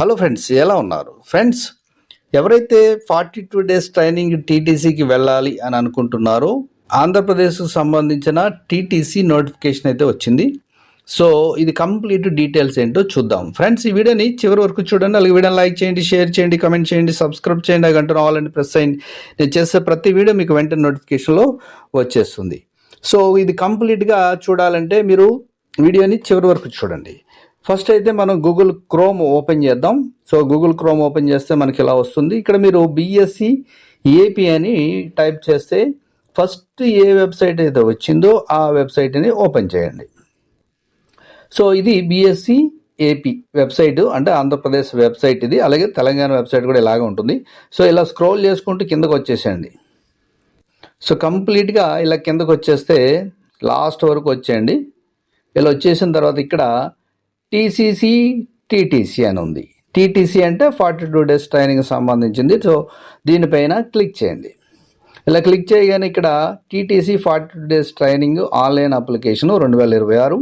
Hello friends, ఎలా ఉన్నారు friends? ఎవరైతే 42 డేస్ ట్రైనింగ్ టీటీసీకి వెళ్ళాలి అని అనుకుంటున్నారో ఆంధ్రప్రదేశ్కు సంబంధించిన టీటీసీ నోటిఫికేషన్ అయితే వచ్చింది. సో ఇది కంప్లీట్ డీటెయిల్స్ ఏంటో చూద్దాం ఫ్రెండ్స్. ఈ వీడియోని చివరి వరకు చూడండి. అలాగే వీడియోని లైక్ చేయండి, షేర్ చేయండి, కమెంట్ చేయండి, సబ్స్క్రైబ్ చేయండి, గంట రావాలని ప్రెస్ చేయండి. నేను చేసే ప్రతి వీడియో మీకు వెంటనే నోటిఫికేషన్లో వచ్చేస్తుంది. సో ఇది కంప్లీట్గా చూడాలంటే మీరు వీడియోని చివరి వరకు చూడండి. ఫస్ట్ అయితే మనం గూగుల్ క్రోమ్ ఓపెన్ చేద్దాం. సో గూగుల్ క్రోమ్ ఓపెన్ చేస్తే మనకి ఇలా వస్తుంది. ఇక్కడ మీరు బీఎస్సీ ఏపీ అని టైప్ చేస్తే ఫస్ట్ ఏ వెబ్సైట్ అయితే వచ్చిందో ఆ వెబ్సైట్ని ఓపెన్ చేయండి. సో ఇది బీఎస్సీ ఏపీ వెబ్సైట్, అంటే ఆంధ్రప్రదేశ్ వెబ్సైట్ ఇది. అలాగే తెలంగాణ వెబ్సైట్ కూడా ఇలాగే ఉంటుంది. సో ఇలా స్క్రోల్ చేసుకుంటూ కిందకు వచ్చేసేయండి. సో కంప్లీట్గా ఇలా కిందకు వచ్చేస్తే లాస్ట్ వరకు వచ్చేయండి. ఇలా వచ్చేసిన తర్వాత ఇక్కడ టీసీసీ టీటీసీ అని ఉంది. టీటీసీ అంటే 42 డేస్ ట్రైనింగ్ సంబంధించింది. సో దీనిపైన క్లిక్ చేయండి. ఇలా క్లిక్ చేయగానే ఇక్కడ TTC 42 days training online application 2026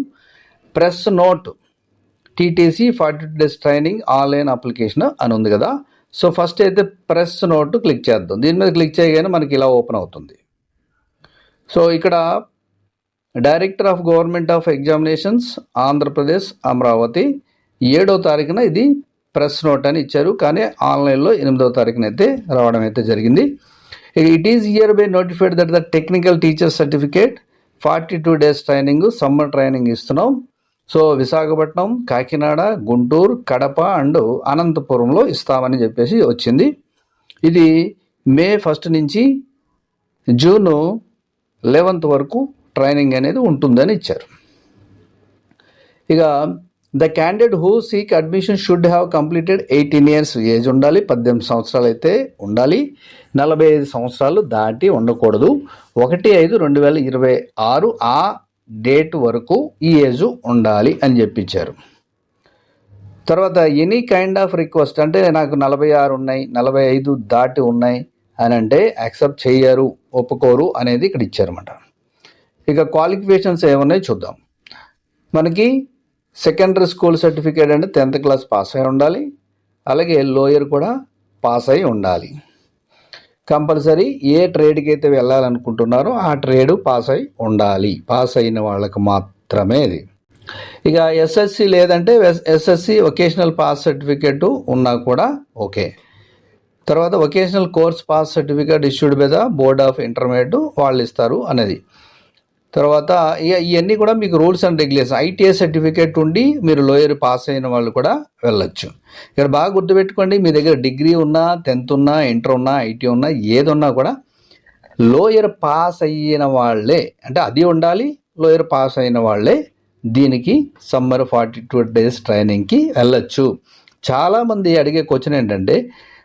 press note TTC 42 days training online application అని ఉంది కదా. సో ఫస్ట్ అయితే ప్రెస్ నోట్ క్లిక్ చేద్దాం. దీని మీద క్లిక్ చేయగానే మనకి ఇలా ఓపెన్ అవుతుంది. సో ఇక్కడ director of government of examinations Andhra Pradesh Amaravati 7వ తారీఖున ఇది ప్రెస్ నోట్ అని ఇచ్చారు, కానీ ఆన్లైన్లో 8వ తారీఖున అయితే రావడం అయితే జరిగింది. It is here by notified that the technical teacher certificate 42 days training summer training ఇస్తున్నాం. సో విశాఖపట్నం, కాకినాడ, గుంటూరు, కడప అండ్ అనంతపురంలో ఇస్తామని చెప్పేసి వచ్చింది. ఇది మే 1 నుంచి జూన్ 11 వరకు ట్రైనింగ్ అనేది ఉంటుందని ఇచ్చారు. ఇక the candidate who seek admission should have completed 18 years age ఉండాలి. 18 సంవత్సరాలు అయితే ఉండాలి. 45 సంవత్సరాలు దాటి ఉండకూడదు. 1/5/2026 ఆ డేట్ వరకు ఈ ఏజ్ ఉండాలి అని చెప్పించారు. తర్వాత ఎనీ కైండ్ ఆఫ్ రిక్వెస్ట్, అంటే నాకు 46 ఉన్నాయి, 45 దాటి ఉన్నాయి అని అంటే యాక్సెప్ట్ చేయరు, ఒప్పుకోరు అనేది ఇక్కడ ఇచ్చారన్నమాట. ఇక క్వాలిఫికేషన్స్ ఏమున్నాయి చూద్దాం. మనకి సెకండరీ స్కూల్ సర్టిఫికేట్ అంటే 10th క్లాస్ పాస్ అయి ఉండాలి. అలాగే లోయర్ కూడా పాస్ అయి ఉండాలి. కంపల్సరీ ఏ ట్రేడ్కి అయితే వెళ్ళాలనుకుంటున్నారో ఆ ట్రేడ్ పాస్ అయి ఉండాలి. పాస్ అయిన వాళ్ళకి మాత్రమే ఇది. ఇక ఎస్ఎస్సి లేదంటే ఎస్ఎస్సి వొకేషనల్ పాస్ సర్టిఫికేట్ ఉన్నా కూడా ఓకే. తర్వాత vocational course pass certificate issued by the board of intermediate వాళ్ళు ఇస్తారు అనేది. తర్వాత ఇవన్నీ కూడా మీకు rules and regulation. ITI certificate ఉండి మీరు లోయర్ పాస్ అయిన వాళ్ళు కూడా వెళ్ళొచ్చు. ఇక్కడ బాగా గుర్తుపెట్టుకోండి, మీ దగ్గర డిగ్రీ ఉన్నా, 10th ఉన్నా, ఇంటర్ ఉన్నా, ఐటీ ఉన్నా, ఏది ఉన్నా కూడా లోయర్ పాస్ అయిన వాళ్ళే, అంటే అది ఉండాలి, లోయర్ పాస్ అయిన వాళ్ళే దీనికి సమ్మర్ 42 డేస్ ట్రైనింగ్కి వెళ్ళొచ్చు. చాలామంది అడిగే క్వశ్చన్ ఏంటంటే,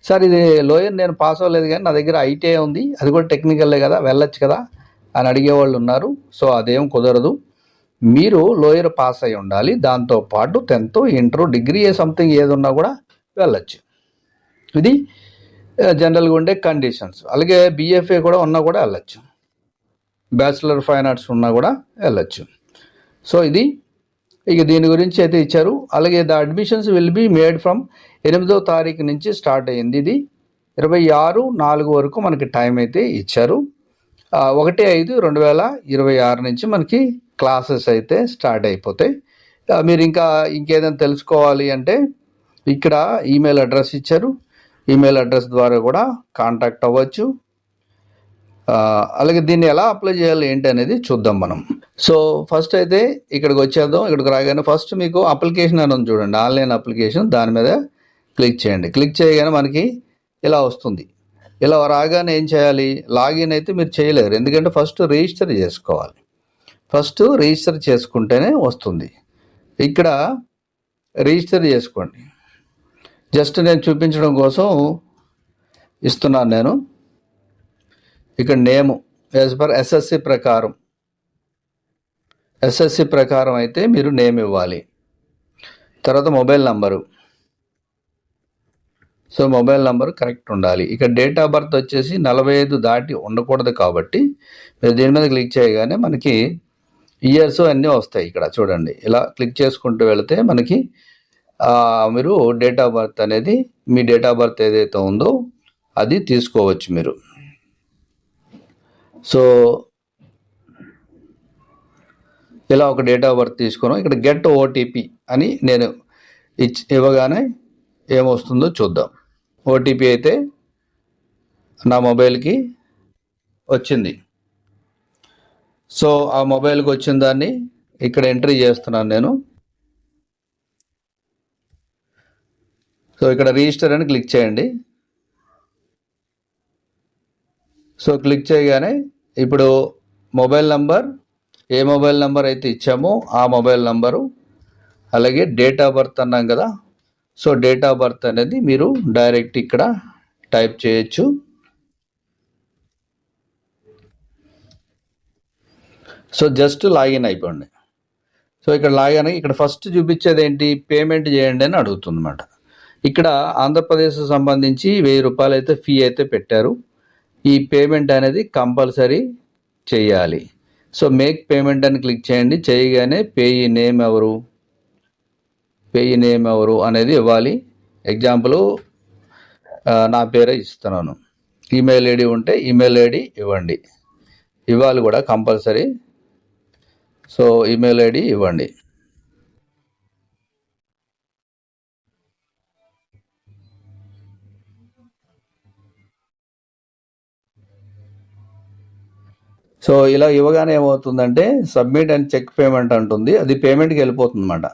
సార్ ఇది లోయర్ నేను పాస్ అవ్వలేదు కానీ నా దగ్గర ఐటీఐ ఉంది, అది కూడా టెక్నికల్లే కదా, వెళ్ళొచ్చు కదా అని అడిగేవాళ్ళు ఉన్నారు. సో అదేం కుదరదు. మీరు లోయర్ పాస్ అయి ఉండాలి, దాంతోపాటు 10th, ఇంటర్, డిగ్రీ సంథింగ్ ఏది ఉన్నా కూడా వెళ్ళచ్చు. ఇది జనరల్గా ఉండే కండిషన్స్. అలాగే బీఎఫ్ఏ కూడా ఉన్నా కూడా వెళ్ళచ్చు, బ్యాచిలర్ ఫైన్ ఆర్ట్స్ ఉన్నా కూడా వెళ్ళచ్చు. సో ఇది ఇక దీని గురించి అయితే ఇచ్చారు. అలాగే the admissions will be made from 8వ తారీఖు నుంచి స్టార్ట్ అయ్యింది. ఇది 26/4 వరకు మనకి టైం అయితే ఇచ్చారు. 1/5/2026 నుంచి మనకి క్లాసెస్ అయితే స్టార్ట్ అయిపోతాయి. మీరు ఇంకేదైనా తెలుసుకోవాలి అంటే ఇక్కడ ఈమెయిల్ అడ్రస్ ఇచ్చారు. ఈమెయిల్ అడ్రస్ ద్వారా కూడా కాంటాక్ట్ అవ్వచ్చు. అలాగే దీన్ని ఎలా అప్లై చేయాలి ఏంటి అనేది చూద్దాం మనం. సో ఫస్ట్ అయితే ఇక్కడికి వచ్చేద్దాం. ఇక్కడికి రాగానే ఫస్ట్ మీకు అప్లికేషన్ అని చూడండి, ఆన్లైన్ అప్లికేషన్, దాని మీద క్లిక్ చేయండి. క్లిక్ చేయగానే మనకి ఇలా వస్తుంది. ఇలా రాగానే ఏం చేయాలి, లాగిన్ అయితే మీరు చేయలేరు, ఎందుకంటే ఫస్ట్ రిజిస్టర్ చేసుకోవాలి. ఫస్ట్ రిజిస్టర్ చేసుకుంటేనే వస్తుంది. ఇక్కడ రిజిస్టర్ చేసుకోండి. జస్ట్ నేను చూపించడం కోసం ఇస్తున్నాను నేను. ఇక్కడ నేము యాజ్ పర్ ఎస్ఎస్సి ప్రకారం అయితే మీరు నేమ్ ఇవ్వాలి. తర్వాత mobile number, so mobile number correct ఉండాలి. ఇక డేట్ ఆఫ్ బర్త్ వచ్చేసి 45 దాటి ఉండకూడదు కాబట్టి మీరు దీని మీద క్లిక్ చేయగానే మనకి ఇయర్స్ అన్నీ వస్తాయి. ఇక్కడ చూడండి, ఇలా క్లిక్ చేసుకుంటూ వెళితే మనకి మీరు డేట్ ఆఫ్ బర్త్ అనేది మీ డేట్ ఆఫ్ బర్త్ ఏదైతే ఉందో అది తీసుకోవచ్చు మీరు. సో ఇలా ఒక డేట్ ఆఫ్ బర్త్ తీసుకున్నాం. ఇక్కడ గెట్ ఓటీపీ అని నేను ఇవ్వగానే ఏమొస్తుందో చూద్దాం. ఓటీపీ అయితే నా మొబైల్కి వచ్చింది. సో ఆ మొబైల్కి వచ్చిన దాన్ని ఇక్కడ ఎంట్రీ చేస్తున్నాను నేను. సో ఇక్కడ రిజిస్టర్ అని క్లిక్ చేయండి. సో క్లిక్ చేయగానే ఇప్పుడు మొబైల్ నంబర్, ఏ మొబైల్ నంబర్ అయితే ఇచ్చామో ఆ మొబైల్ నంబరు, అలాగే డేట్ ఆఫ్ బర్త్ అన్నాం కదా. సో డేట్ ఆఫ్ బర్త్ అనేది మీరు డైరెక్ట్ ఇక్కడ టైప్ చేయొచ్చు. సో జస్ట్ లాగిన్ అయిపోండి. సో ఇక్కడ లాగిన్ ఇక్కడ ఫస్ట్ చూపించేది ఏంటి, పేమెంట్ చేయండి అని అడుగుతుంది అన్నమాట. ఇక్కడ ఆంధ్రప్రదేశ్ సంబంధించి 1000 రూపాయలు అయితే ఫీ అయితే పెట్టారు. ఈ పేమెంట్ అనేది కంపల్సరీ చేయాలి. సో మేక్ పేమెంట్ అని క్లిక్ చేయండి. చేయగానే పేయి నేమ్ ఎవరు అనేది ఇవ్వాలి. ఎగ్జాంపుల్ నా పేరే ఇస్తున్నాను. ఈమెయిల్ ఐడి ఉంటే ఈమెయిల్ ఐడి ఇవ్వాలి కూడా కంపల్సరీ. సో ఈమెయిల్ ఐడి ఇవ్వండి. సో ఇలా ఇవ్వగానే ఏమవుతుందంటే సబ్మిట్ అండ్ చెక్ పేమెంట్ అంటుంది. అది పేమెంట్కి వెళ్ళిపోతుంది అన్నమాట.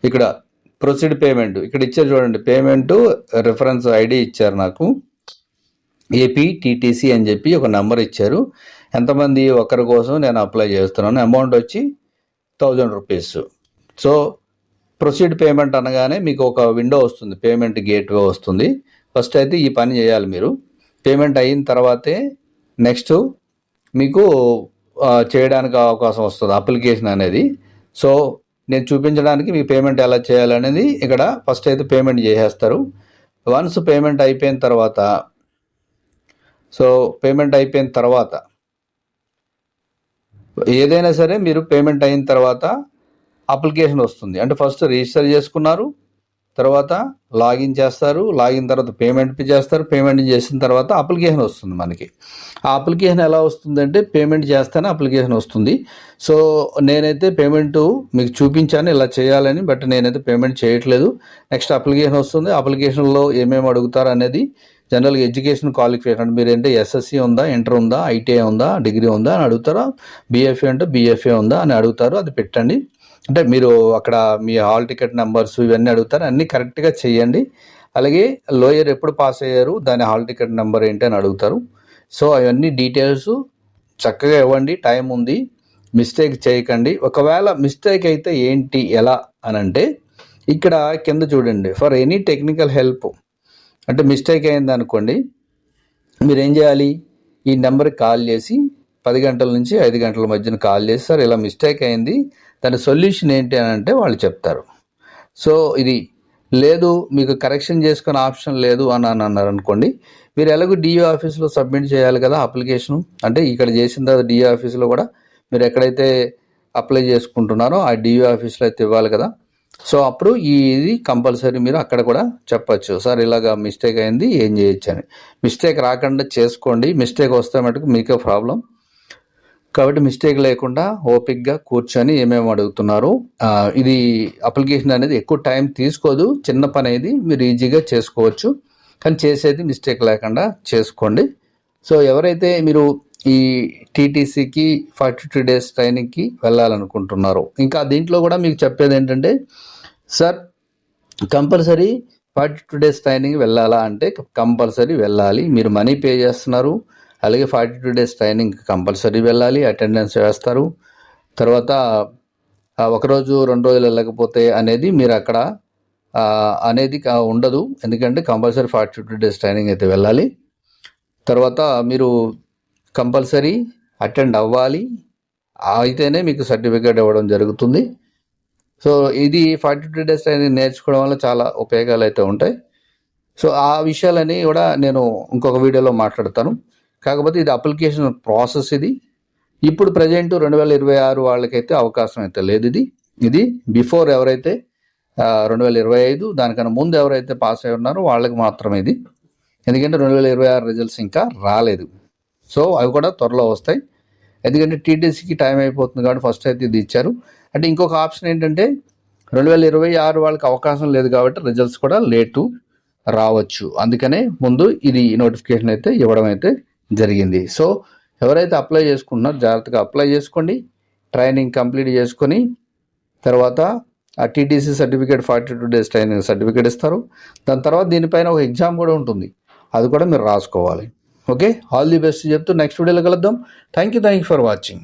ఇక్కడ ప్రొసీడ్ పేమెంట్ ఇక్కడ ఇచ్చారు చూడండి. పేమెంట్ రిఫరెన్స్ ఐడి ఇచ్చారు నాకు, ఏపీటీటీసీ అని చెప్పి ఒక నెంబర్ ఇచ్చారు. ఎంతమంది ఒకరి కోసం నేను అప్లై చేస్తున్నాను. అమౌంట్ వచ్చి 1000 రూపీస్. సో ప్రొసీడ్ పేమెంట్ అనగానే మీకు ఒక విండో వస్తుంది, పేమెంట్ గేట్వే వస్తుంది. ఫస్ట్ అయితే ఈ పని చేయాలి మీరు. పేమెంట్ అయిన తర్వాతే నెక్స్ట్ మీకు చేయడానికి అవకాశం వస్తుంది అప్లికేషన్ అనేది. సో నేను చూపించడానికి మీకు పేమెంట్ ఎలా చేయాలనేది ఇక్కడ ఫస్ట్ అయితే పేమెంట్ చేసేస్తారు. వన్స్ పేమెంట్ అయిపోయిన తర్వాత ఏదైనా సరే మీరు పేమెంట్ అయిన తర్వాత అప్లికేషన్ వస్తుంది. అంటే ఫస్ట్ రిజిస్టర్ చేసుకున్నారు, తర్వాత లాగిన్ చేస్తారు, లాగిన్ తర్వాత పేమెంట్ చేస్తారు, పేమెంట్ చేసిన తర్వాత అప్లికేషన్ వస్తుంది మనకి. ఆ అప్లికేషన్ ఎలా వస్తుందంటే పేమెంట్ చేస్తేనే అప్లికేషన్ వస్తుంది. సో నేనైతే పేమెంట్ మీకు చూపించాను ఇలా చేయాలని, బట్ నేనైతే పేమెంట్ చేయట్లేదు. నెక్స్ట్ అప్లికేషన్ వస్తుంది. అప్లికేషన్లో ఏమేమి అడుగుతారు అనేది జనరల్గా ఎడ్యుకేషన్ క్వాలిఫికేషన్ అంటే మీరంటే ఎస్ఎస్సి ఉందా, ఇంటర్ ఉందా, ఐటీఐ ఉందా, డిగ్రీ ఉందా అని అడుగుతారా, బీఎఫ్ఏ అంటే బీఎఫ్ఏ ఉందా అని అడుగుతారు. అది పెట్టండి. అంటే మీరు అక్కడ మీ హాల్ టికెట్ నెంబర్స్ ఇవన్నీ అడుగుతారు, అన్నీ కరెక్ట్గా చేయండి. అలాగే లోయర్ ఎప్పుడు పాస్ అయ్యారు, దాని హాల్ టికెట్ నెంబర్ ఏంటి అని అడుగుతారు. సో అవన్నీ డీటెయిల్స్ చక్కగా ఇవ్వండి. టైం ఉంది, మిస్టేక్ చేయకండి. ఒకవేళ మిస్టేక్ అయితే ఏంటి ఎలా అని అంటే ఇక్కడ కింద చూడండి, ఫర్ ఎనీ టెక్నికల్ హెల్ప్ అంటే మిస్టేక్ అయింది అనుకోండి, మీరు ఏం చేయాలి, ఈ నెంబర్కి కాల్ చేసి 10 గంటల నుంచి 5 గంటల మధ్యన కాల్ చేసి సార్ ఇలా మిస్టేక్ అయింది, దాని సొల్యూషన్ ఏంటి అని అంటే వాళ్ళు చెప్తారు. సో ఇది లేదు మీకు కరెక్షన్ చేసుకునే ఆప్షన్ లేదు అని అన్నారు అనుకోండి, మీరు ఎలాగో డిఓ ఆఫీస్లో సబ్మిట్ చేయాలి కదా అప్లికేషను. అంటే ఇక్కడ చేసిన తర్వాత డిఓ ఆఫీస్లో కూడా మీరు ఎక్కడైతే అప్లై చేసుకుంటున్నారో ఆ డిఓ ఆఫీస్లో అయితే ఇవ్వాలి కదా. సో అప్పుడు ఇది కంపల్సరీ మీరు అక్కడ కూడా చెప్పచ్చు, సార్ ఇలాగా మిస్టేక్ అయింది ఏం చేయొచ్చు అని. మిస్టేక్ రాకుండా చేసుకోండి. మిస్టేక్ వస్తే మటుకు మీకే ప్రాబ్లం. కాబట్టి మిస్టేక్ లేకుండా ఓపిక్గా కూర్చొని ఏమేమి అడుగుతున్నారు, ఇది అప్లికేషన్ అనేది ఎక్కువ టైం తీసుకోదు, చిన్న పని అనేది మీరు ఈజీగా చేసుకోవచ్చు. కానీ చేసేది మిస్టేక్ లేకుండా చేసుకోండి. సో ఎవరైతే మీరు ఈ టీటీసీకి 42 days ట్రైనింగ్కి వెళ్ళాలనుకుంటున్నారో, ఇంకా దీంట్లో కూడా మీకు చెప్పేది ఏంటంటే సార్ కంపల్సరీ 42 days ట్రైనింగ్ వెళ్ళాలా అంటే కంపల్సరీ వెళ్ళాలి. మీరు మనీ పే చేస్తున్నారు, అలాగే 42 days ట్రైనింగ్ కంపల్సరీ వెళ్ళాలి, అటెండెన్స్ వేస్తారు. తర్వాత ఒకరోజు 2 రోజులు వెళ్ళకపోతే అనేది మీరు అక్కడ అనేది ఉండదు. ఎందుకంటే కంపల్సరీ 42 days ట్రైనింగ్ అయితే వెళ్ళాలి. తర్వాత మీరు కంపల్సరీ అటెండ్ అవ్వాలి, అయితేనే మీకు సర్టిఫికేట్ ఇవ్వడం జరుగుతుంది. సో ఇది 42 days ట్రైనింగ్ నేర్చుకోవడం వల్ల చాలా ఉపయోగాలు అయితే ఉంటాయి. సో ఆ విషయాలని కూడా నేను ఇంకొక వీడియోలో మాట్లాడతాను. కాకపోతే ఇది అప్లికేషన్ ప్రాసెస్. ఇప్పుడు ప్రజెంట్ 2026 వాళ్ళకైతే అవకాశం అయితే లేదు. ఇది బిఫోర్ ఎవరైతే 2025. దానికన్నా ముందు ఎవరైతే పాస్ అయి ఉన్నారో వాళ్ళకి మాత్రమే ఇది, ఎందుకంటే 2026 రిజల్ట్స్ ఇంకా రాలేదు. సో అవి కూడా త్వరలో వస్తాయి, ఎందుకంటే టీటీసీకి టైం అయిపోతుంది కాబట్టి ఫస్ట్ అయితే ఇది ఇచ్చారు. అంటే ఇంకొక ఆప్షన్ ఏంటంటే 2026 వాళ్ళకి అవకాశం లేదు కాబట్టి రిజల్ట్స్ కూడా లేటు రావచ్చు, అందుకనే ముందు ఇది నోటిఫికేషన్ అయితే ఇవ్వడం అయితే జరిగింది. సో ఎవరైతే అప్లై చేసుకుంటున్నారో జాగ్రత్తగా అప్లై చేసుకోండి, ట్రైనింగ్ కంప్లీట్ చేసుకొని తర్వాత ఆ TTC certificate 42 days training certificate ఇస్తారు. దాని తర్వాత దీనిపైన ఒక ఎగ్జామ్ కూడా ఉంటుంది, అది కూడా మీరు రాసుకోవాలి. ఓకే, ఆల్ ది బెస్ట్ చెప్తూ నెక్స్ట్ వీడియోలో కలుద్దాం. Thank you for watching.